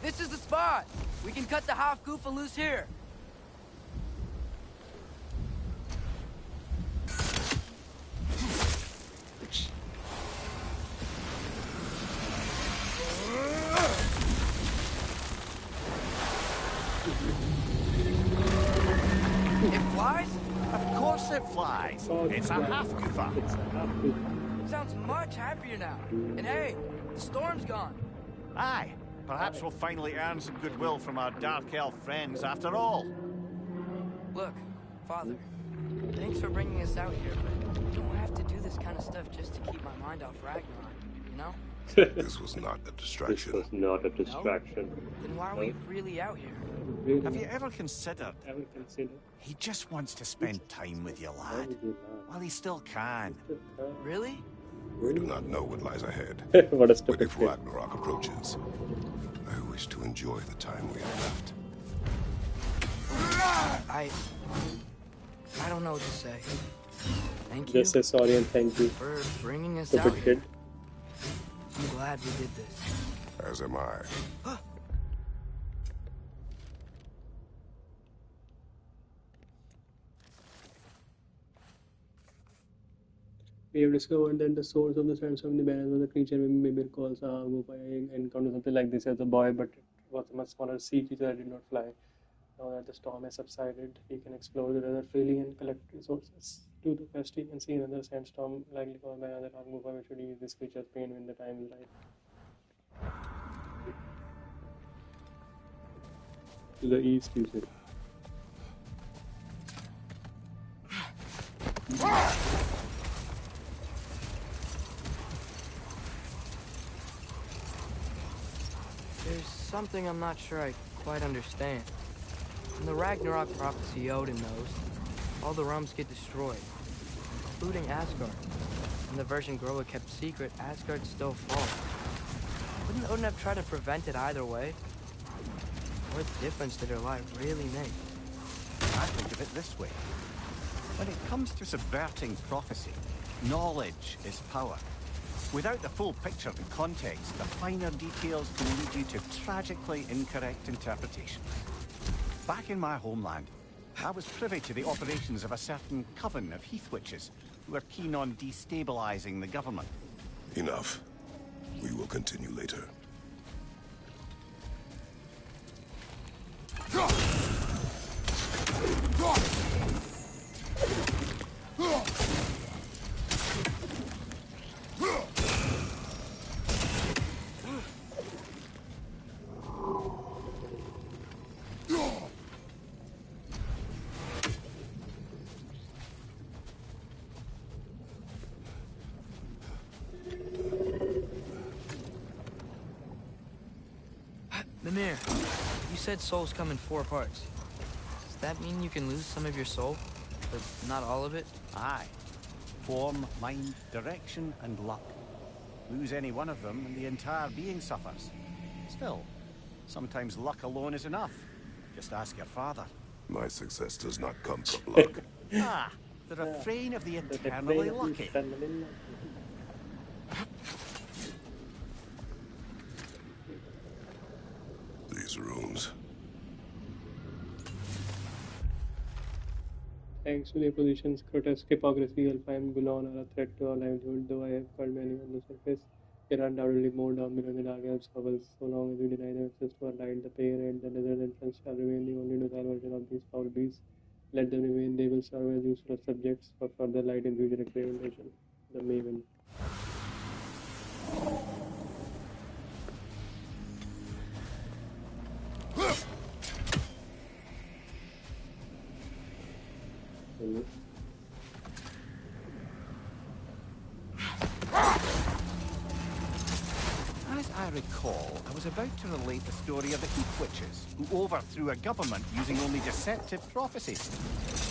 This is the spot! We can cut the half goofa loose here. It flies? Of course it flies. It's a half goofa. Sounds much happier now. And hey, the storm's gone. Aye. Perhaps we'll finally earn some goodwill from our dark elf friends after all. Look, Father, thanks for bringing us out here, but you don't have to do this kind of stuff just to keep my mind off Ragnarok, you know? This was not a distraction. This was not a distraction. No? Then why are we really out here? Have you ever considered? He just wants to spend time with you, lad. While he still can. Really? We do not know what lies ahead. What a But stupid if kid. Ragnarok approaches, I wish to enjoy the time we have left. I don't know what to say. Thank you Just say sorry and thank you. for bringing us Stupid out here. kid. I'm glad we did this. As am I. We have discovered that the source of the sandstorm in the barrens was a creature Mimir calls Gufa. I encountered something like this as a boy, but it was a much smaller sea creature that did not fly. Now that the storm has subsided, we can explore the desert freely and collect resources. To the west, you can see another sandstorm, likely caused by another Gufa. We should use this creature's pain when the time is right. To the east, you say. There's something I'm not sure I quite understand. In the Ragnarok prophecy Odin knows, all the realms get destroyed, including Asgard. In the version Groa kept secret, Asgard still falls. Wouldn't Odin have tried to prevent it either way? What difference did her life really make? I think of it this way. When it comes to subverting prophecy, knowledge is power. Without the full picture and context, the finer details can lead you to tragically incorrect interpretations. Back in my homeland, I was privy to the operations of a certain coven of heath witches who were keen on destabilizing the government. Enough. We will continue later. Mimir, you said souls come in 4 parts. Does that mean you can lose some of your soul, but not all of it? Aye. Form, mind, direction, and luck. Lose any one of them and the entire being suffers. Still, sometimes luck alone is enough. Just ask your father. My success does not come from luck. Ah, the refrain of the eternally lucky. These rooms. Thanks to their positions, grotesque hypocrisy, Alpha and Gulon are a threat to our livelihood, though I have called many on the surface. There are undoubtedly more down below the dark elves' hovels. So long as we deny them access to our light, the pair and the desert entrance shall remain the only docile version of these foul beasts. Let them remain, they will serve as useful subjects for further light and future experimentation. The Maven. As I recall, I was about to relate the story of the Heath Witches, who overthrew a government using only deceptive prophecies.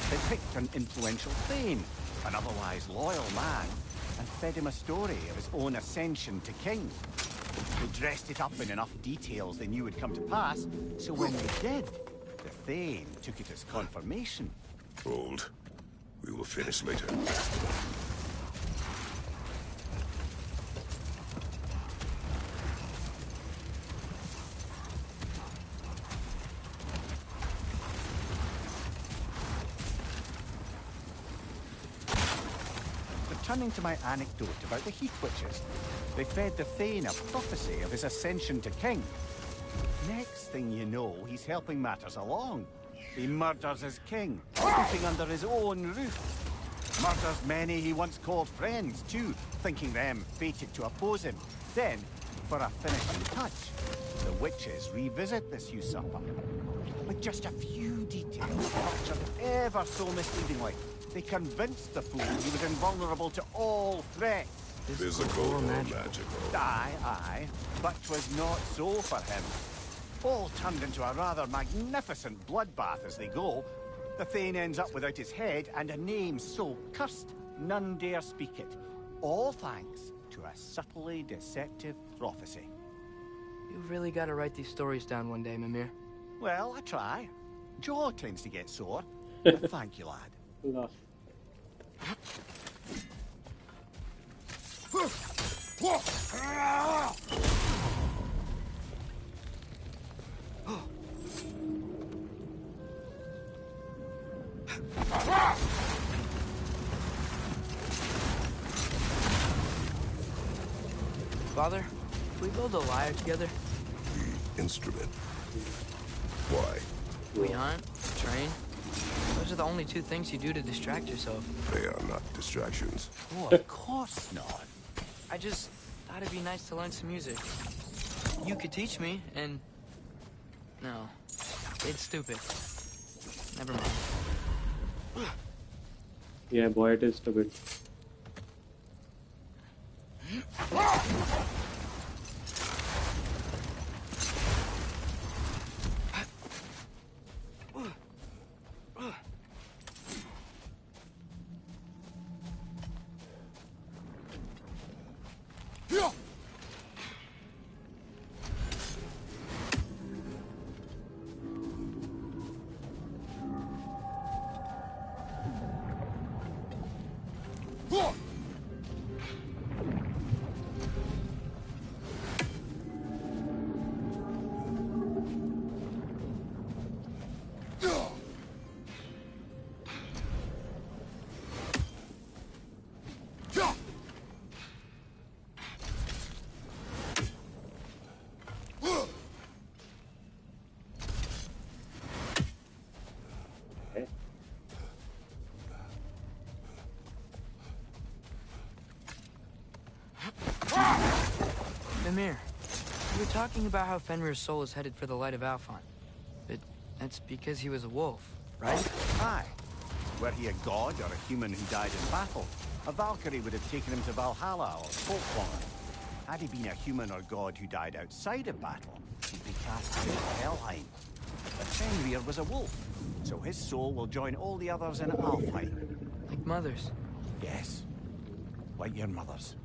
They picked an influential Thane, an otherwise loyal man, and fed him a story of his own ascension to king. They dressed it up in enough details they knew would come to pass, so when they did, the Thane took it as confirmation. Hold. We will finish later. Returning to my anecdote about the Heath Witches, they fed the Thane a prophecy of his ascension to king. Next thing you know, he's helping matters along. He murders his king, sleeping under his own roof. Murders many he once called friends, too, thinking them fated to oppose him. Then, for a finishing touch, the witches revisit this usurper. With just a few details structured ever so misleadingly, they convinced the fool he was invulnerable to all threats. Physical or magical? Aye, but 'twas not so for him. All turned into a rather magnificent bloodbath as they go. The Thane ends up without his head and a name so cursed none dare speak it. All thanks to a subtly deceptive prophecy. You've really got to write these stories down one day, Mimir. Well, I try. Jaw tends to get sore. Thank you, lad. Laugh. Father, can we build a lyre together? The instrument. Why? We hunt, train. Those are the only two things you do to distract yourself. They are not distractions. Oh, of course not. I just thought it'd be nice to learn some music. You could teach me, and... No. It's stupid. Never mind. Yeah, boy, it is stupid. Mimir, you were talking about how Fenrir's soul is headed for the light of Alfheim. But that's because he was a wolf, right? Aye. Were he a god or a human who died in battle, a Valkyrie would have taken him to Valhalla or Folkwanger. Had he been a human or god who died outside of battle, he'd be cast out of Helheim. But Fenrir was a wolf, so his soul will join all the others in Alfheim. Like mothers. Yes, like your mother's.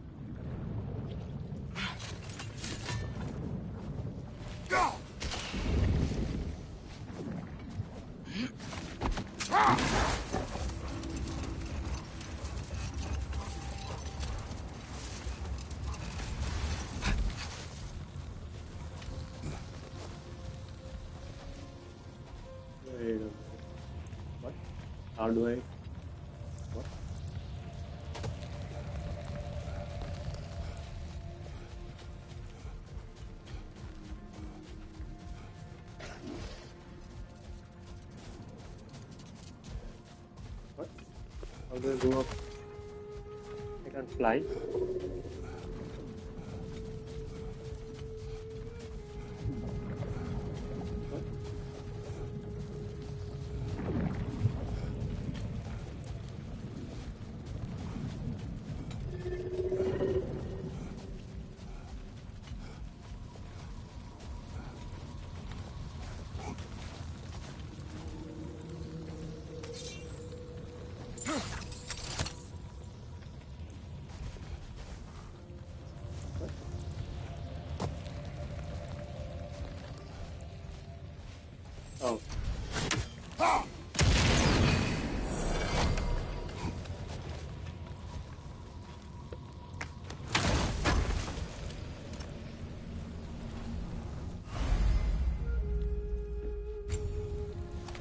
Wait a minute. What? How do I? What? What? How do I go up? I can't fly. Oh.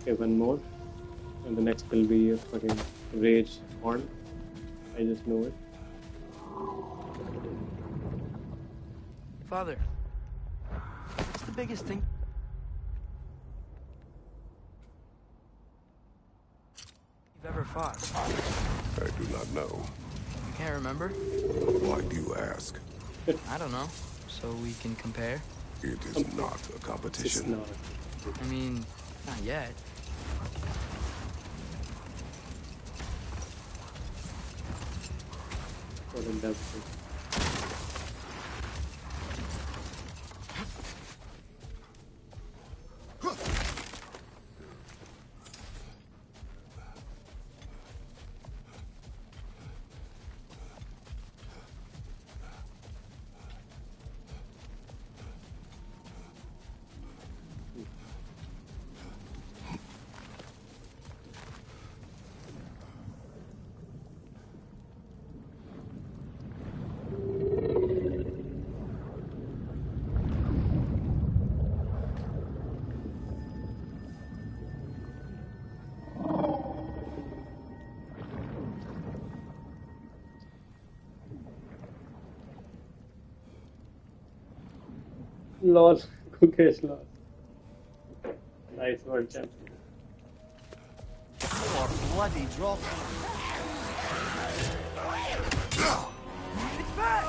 Okay, one more. And the next will be a fucking rage horn. I just know it. Father, what's the biggest thing you've ever fought? I do not know. You can't remember? Why do you ask? I don't know. So we can compare? It is not a It's competition. not. I mean, not yet. But then that's it. Lol, Kukesh lost. Nice word, champion. Or bloody drop. It's back!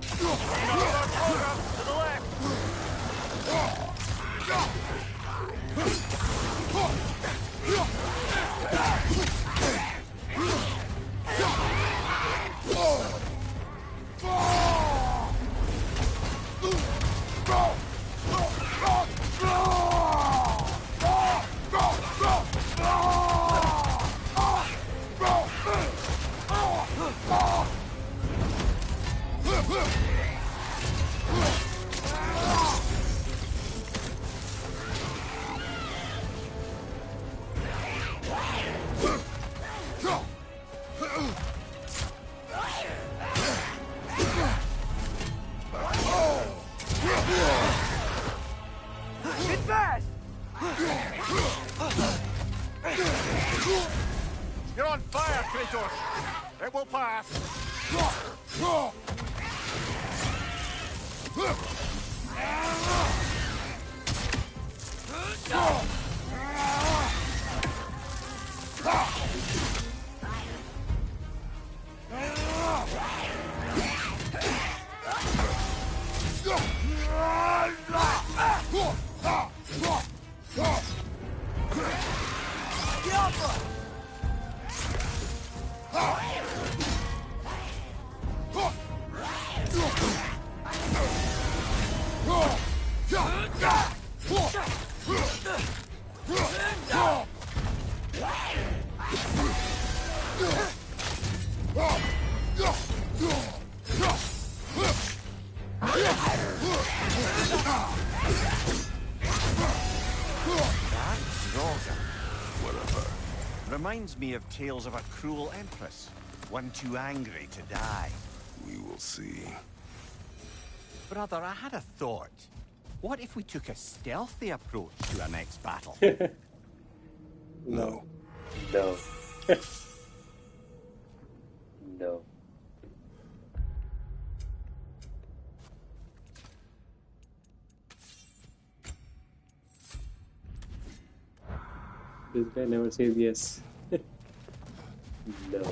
To the left. It's fast! You're on fire, Kratos. It will pass. Reminds me of tales of a cruel empress, one too angry to die. We will see. Brother, I had a thought. What if we took a stealthy approach to our next battle? No. No. No. This guy never says yes. No.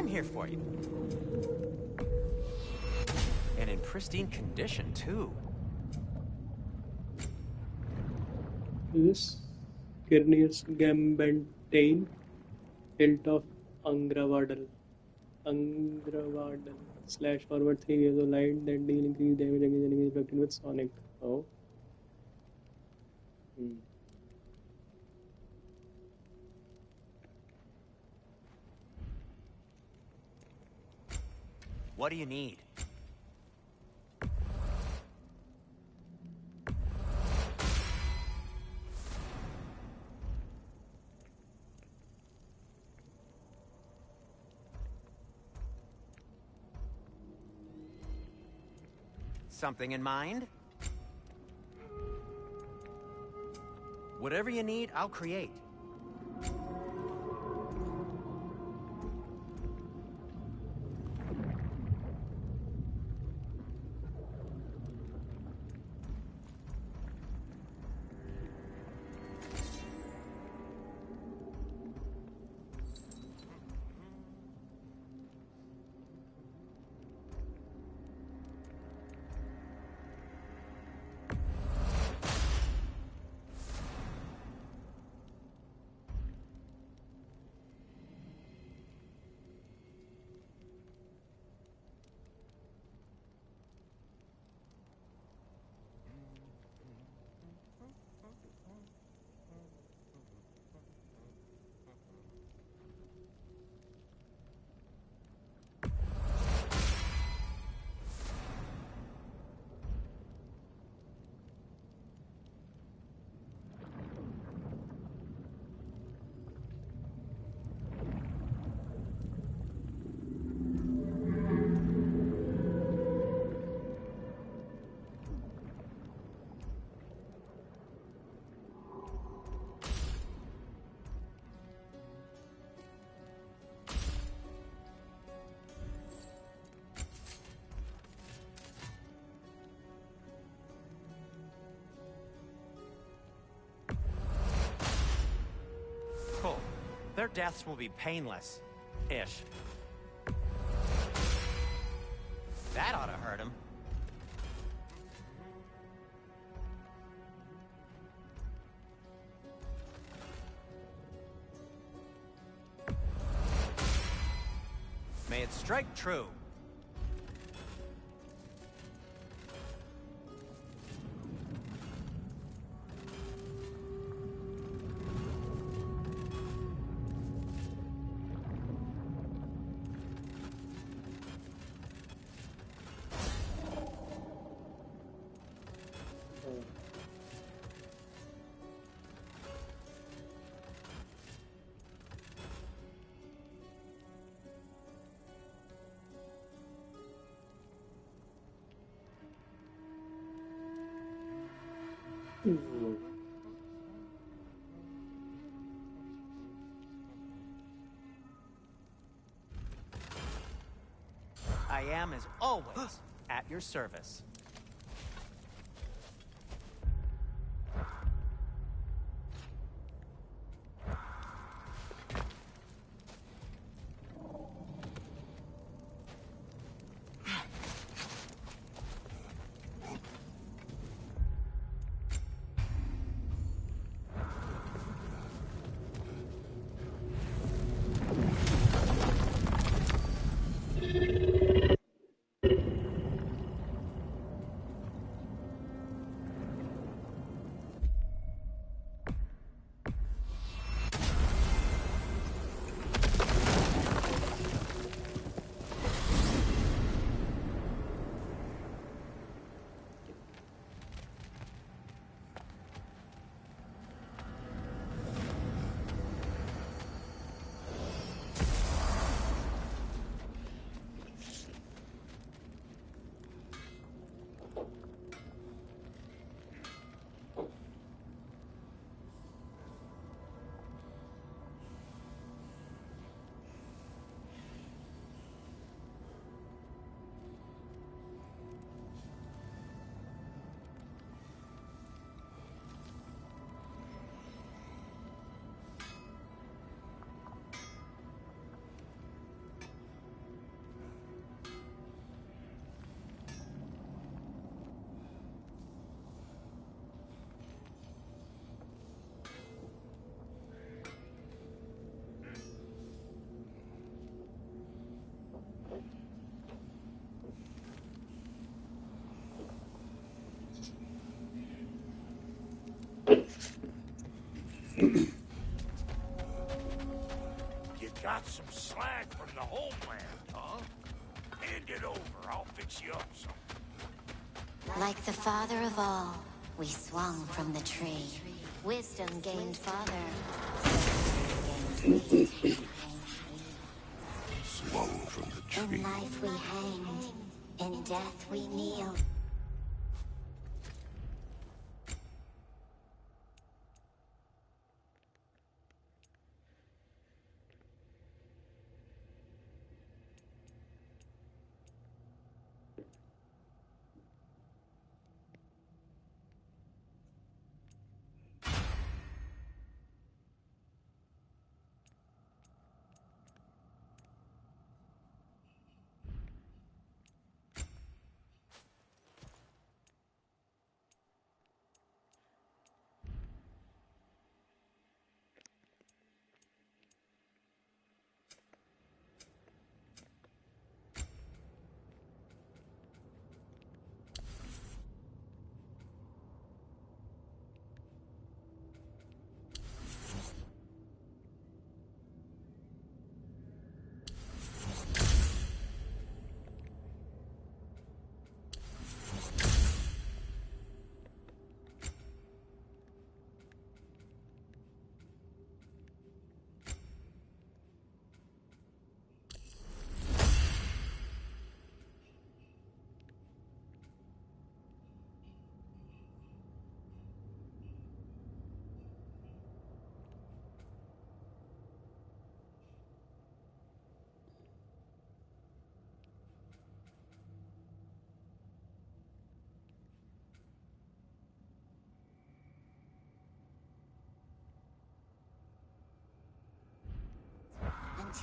here for you. And in pristine condition, too. This Kirnir's Gambantane, hilt of Angravardal. Angravardal. Slash forward 3 years of light that deal increased damage against enemies affected with Sonic. Oh. What do you need? Something in mind? Whatever you need, I'll create. Cool. Their deaths will be painless-ish. That ought to hurt him. May it strike true. I am, as always, at your service. got some slag from the homeland, huh? Hand it over, I'll fix you up some. Like the father of all, we swung from the tree. Wisdom gained father. Swung from the In tree. life we hanged, in death we kneel.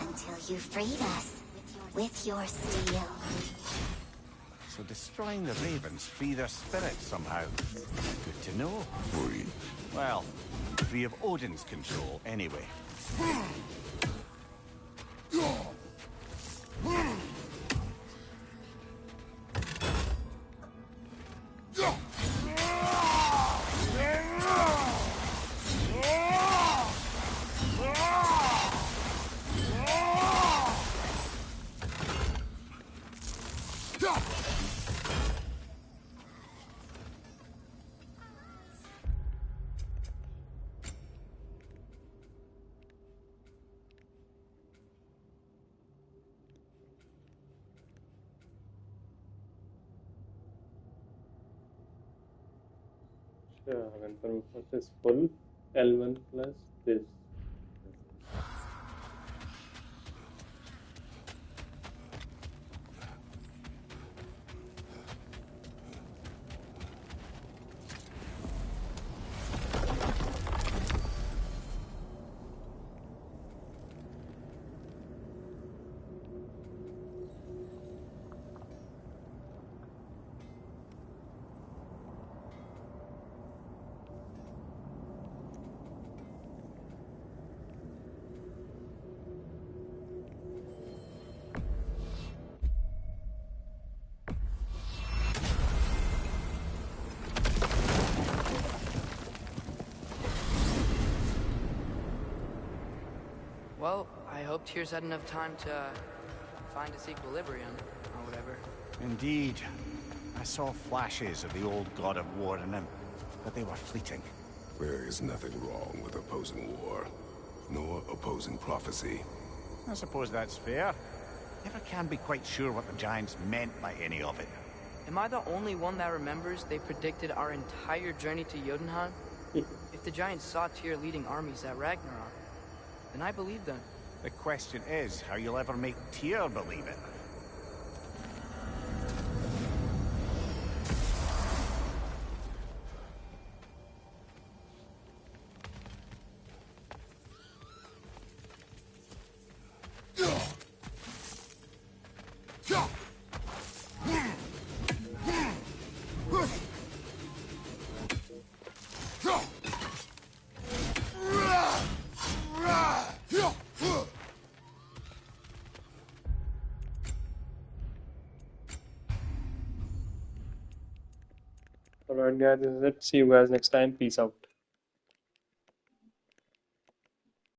Until you freed us with your steel. So destroying the ravens free their spirits somehow. Good to know. Free. Well, free of Odin's control, anyway. When permafrost is full, L1 plus this. Well, I hope Tyr's had enough time to find its equilibrium, or whatever. Indeed. I saw flashes of the old god of war in him, but they were fleeting. There is nothing wrong with opposing war, nor opposing prophecy. I suppose that's fair. Never can be quite sure what the Giants meant by any of it. Am I the only one that remembers they predicted our entire journey to Jotunheim? If the Giants saw Tyr leading armies at Ragnarok, then I believe them. The question is how you'll ever make Tyr believe it. Alright guys, this is it. See you guys next time. Peace out.